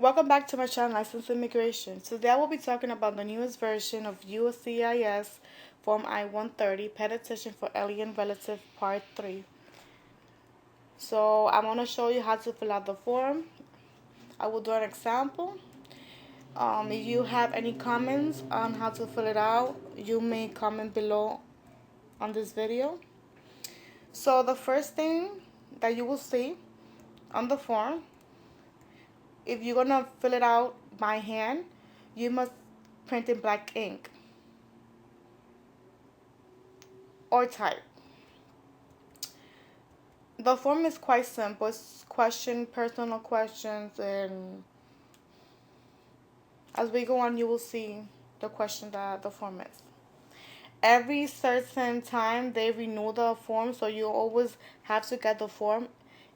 Welcome back to my channel, Licensed Immigration. Today I will be talking about the newest version of USCIS Form I-130, Petition for Alien Relative Part 3. So I'm going to show you how to fill out the form. I will do an example. If you have any comments on how to fill it out, you may comment below on this video. So the first thing that you will see on the form, if you're going to fill it out by hand, you must print in black ink or type. The form is quite simple. It's personal questions, and as we go on, you will see the question that the form is. Every certain time, they renew the form, so you always have to get the form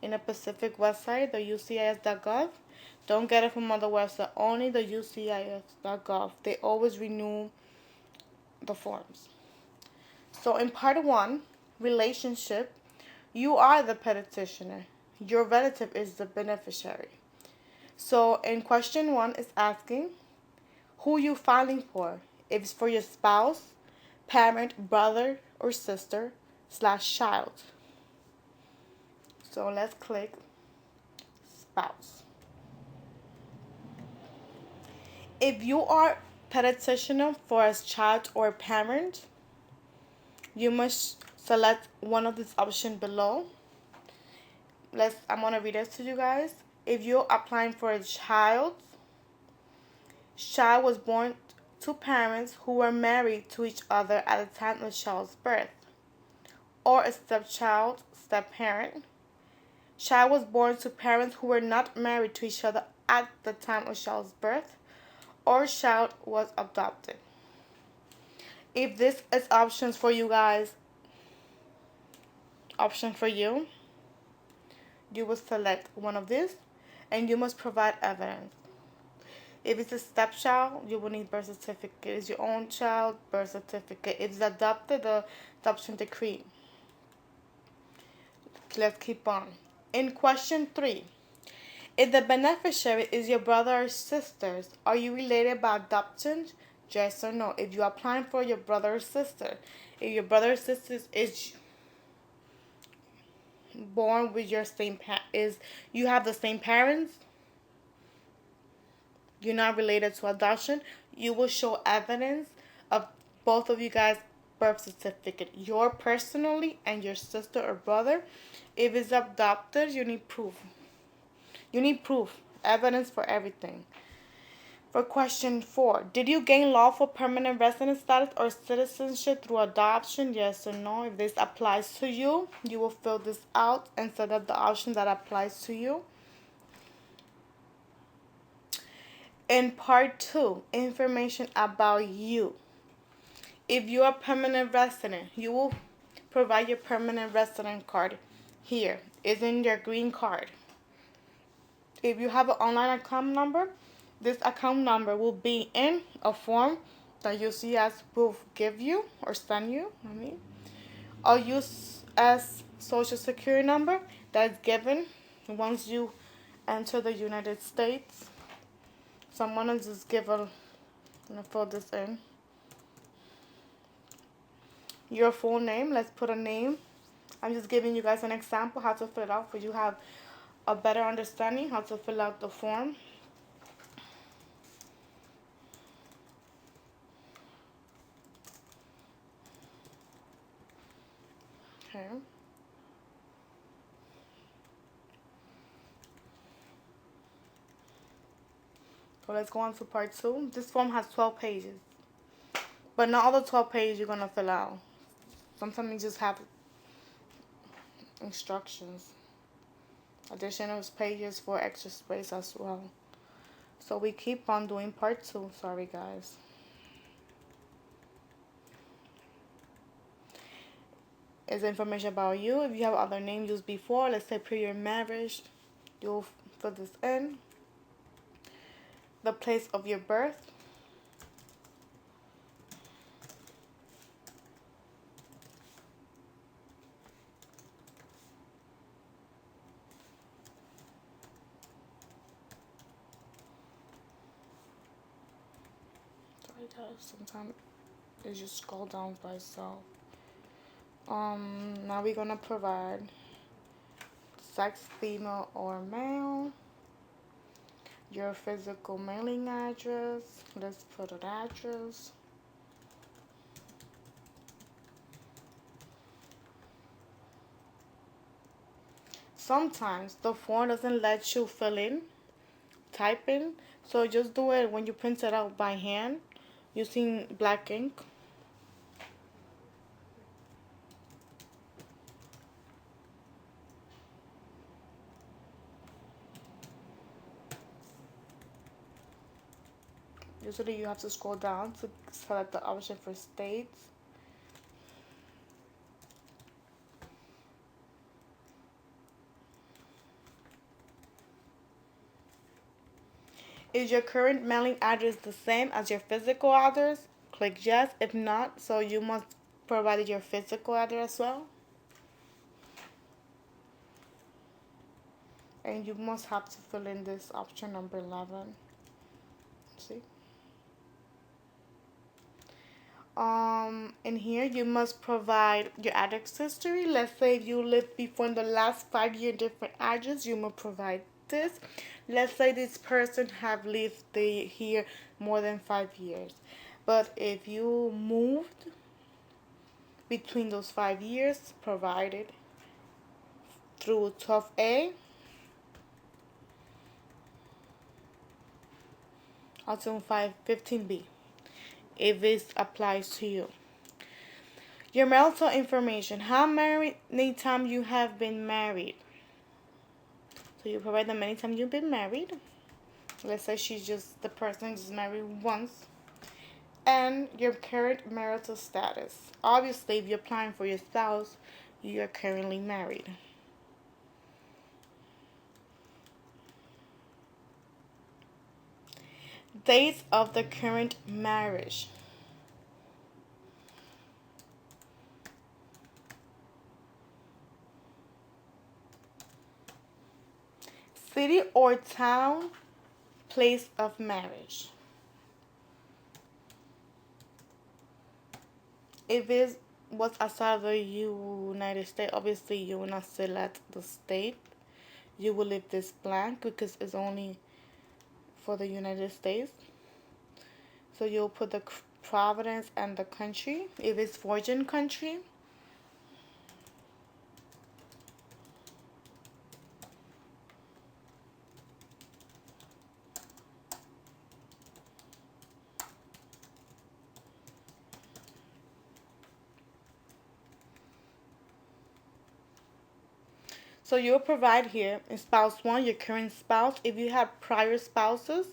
in a specific website, the USCIS.gov. Don't get it from other websites, only the USCIS.gov. They always renew the forms. So in part 1, relationship, you are the petitioner. Your relative is the beneficiary. So in question 1, it's asking who you filing for. If it's for your spouse, parent, brother, or sister / child. So let's click spouse. If you are petitioner for a child or parent, you must select one of these options below. I'm going to read it to you guys. If you're applying for a child was born to parents who were married to each other at the time of the child's birth, or a stepchild, step-parent. Child was born to parents who were not married to each other at the time of child's birth, or child was adopted. If this is options for you guys, you will select one of these, and you must provide evidence. If it's a stepchild, you will need birth certificate. If it's your own child, birth certificate. If it's adopted, the adoption decree. Let's keep on. In question 3, if the beneficiary is your brother or sisters, are you related by adoption? Yes or no? If you're applying for your brother or sister, if your brother or sister is born with your you have the same parents, you're not related to adoption, you will show evidence of both of you guys' birth certificate, your personally and your sister or brother. If it's adopted, you need proof. Evidence for everything. For question 4, did you gain lawful permanent resident status or citizenship through adoption? Yes or no? If this applies to you, you will fill this out and select the option that applies to you. In part 2, information about you. If you are a permanent resident, you will provide your permanent resident card. Here is in your green card. If you have an online account number, this account number will be in a form that USCIS will give you or send you. A U.S. Social Security number that is given once you enter the United States. So I'm gonna just fill this in. Your full name. Let's put a name. I'm just giving you guys an example how to fill it out, so you have a better understanding how to fill out the form. Okay. So let's go on to part 2. This form has 12 pages. But not all the 12 pages you're going to fill out. Sometimes you just have instructions. Additional pages for extra space as well. So we keep on doing part 2. Sorry, guys. Is information about you. If you have other names used before, let's say pre-your marriage, you'll fill this in. The place of your birth. Sometimes it just scroll down by itself. Now we're gonna provide sex, female or male, your physical mailing address. Let's put an address. Sometimes the form doesn't let you fill in, type in, so just do it when you print it out by hand using black ink. Usually you have to scroll down to select the option for states. Is your current mailing address the same as your physical address? Click yes. If not, so you must provide your physical address as well. And you must have to fill in this option number 11. See? In here you must provide your address history. Let's say if you lived before in the last 5 years different address, you must provide this. Let's say this person have lived here more than 5 years. But if you moved between those 5 years, provided through 12A until 15B, if this applies to you. Your marital information. How many times you have been married. So you provide them many times you've been married. Let's say the person is married once. And your current marital status. Obviously, if you're applying for your spouse, you are currently married. Dates of the current marriage. City or town, place of marriage. If it was outside of the United States, obviously you will not select the state. You will leave this blank because it's only for the United States. So you'll put the province and the country. If it's foreign country, so you'll provide here in spouse 1, your current spouse. If you have prior spouses,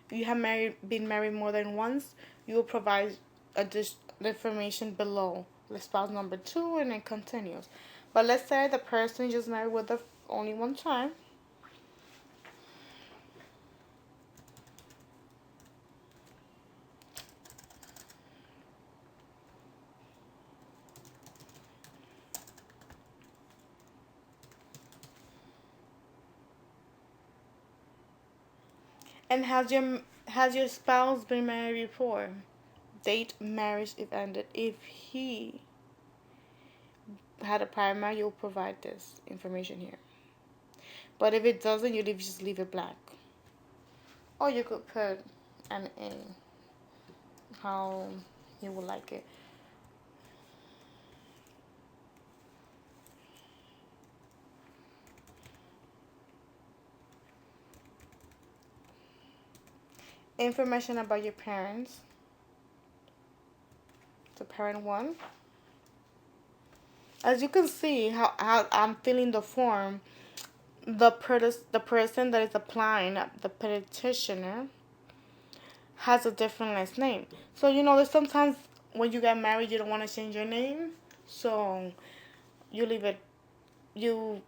you have been married more than once, you will provide additional information below the spouse number 2, and it continues. But let's say the person just married with only one time. And has your spouse been married before? Date marriage if ended. If he had a prior marriage, you'll provide this information here. But if it doesn't, you just leave it blank. Or you could put an A, how you would like it. Information about your parents. So parent 1. As you can see how I'm filling the form, the person that is applying, the petitioner, has a different last name. So there's sometimes when you get married you don't want to change your name, so you leave the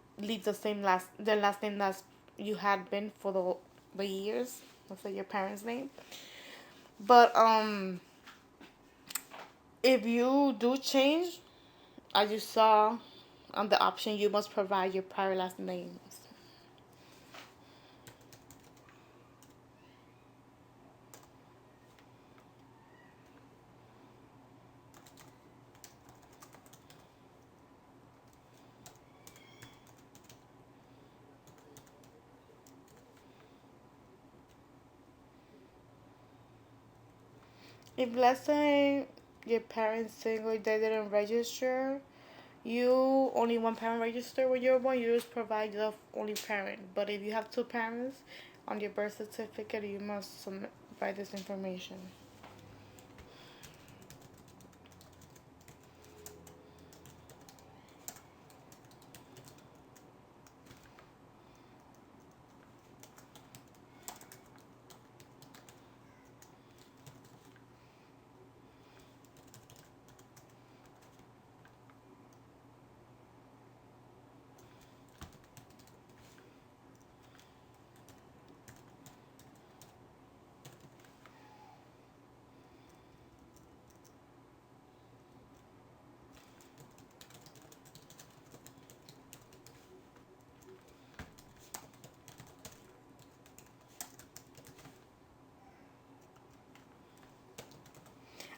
last name that you had been for the years. Let's say your parents' name. But if you do change, as you saw on the option, you must provide your prior last names. If let's say your parents single, they didn't register, you only one parent register when you're born, you just provide the only parent. But if you have two parents on your birth certificate, you must submit by this information.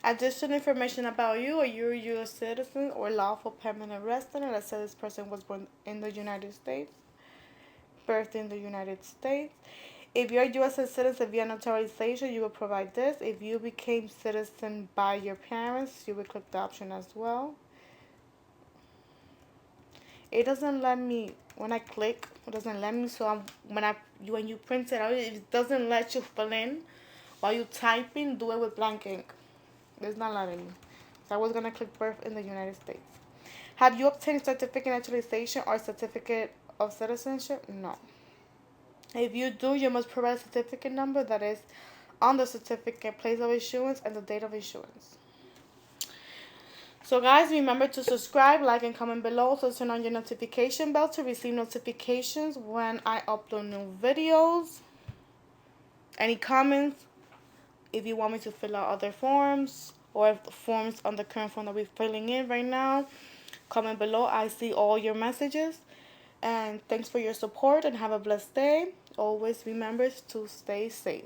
Additional information about you: are you a U.S. citizen or lawful permanent resident? Let's say this person was born in the United States, birthed in the United States. If you're a U.S. citizen via naturalization, you will provide this. If you became citizen by your parents, you will click the option as well. It doesn't let me when I click. It doesn't let me. So when you print it out, it doesn't let you fill in. While you typing, do it with blank ink. It's not letting me. So I was gonna click birth in the United States. Have you obtained certificate of naturalization or certificate of citizenship? No. If you do, you must provide a certificate number that is on the certificate, place of issuance, and the date of issuance. So guys, remember to subscribe, like, and comment below. So turn on your notification bell to receive notifications when I upload new videos. Any comments? If you want me to fill out other forms or if the forms on the current form that we're filling in right now, comment below. I see all your messages. And thanks for your support and have a blessed day. Always remember to stay safe.